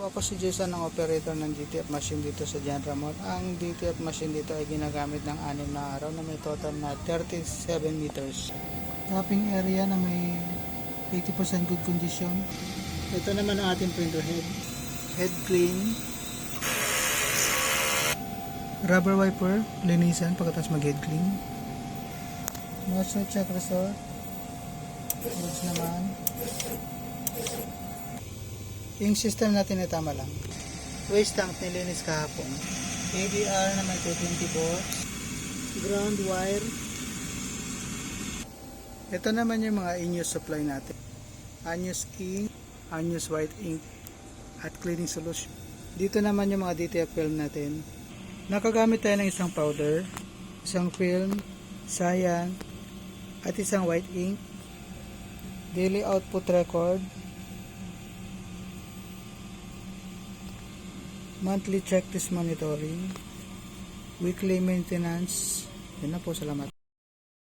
Ako si Jason, ang operator ng DTF machine dito sa John Ramon. Ang DTF machine dito ay ginagamit ng 6 na araw na may total na 37 meters. Tapping area na may 80% good condition. Ito naman ang ating printer head. Head clean. Rubber wiper, linisan pagkatapos mag-head clean. Nozzle check resort. Goods naman. Yung system natin ay tama lang. Waste tank nilinis kahapon. ADR na may 220 volts. Ground wire. Ito naman yung mga in-use supply natin. Unused ink, unused white ink, at cleaning solution. Dito naman yung mga DTF film natin. Nakagamit tayo ng isang powder, isang film, cyan, at isang white ink. Daily output record. Monthly checklist monitoring, weekly maintenance. Yun na po, salamat.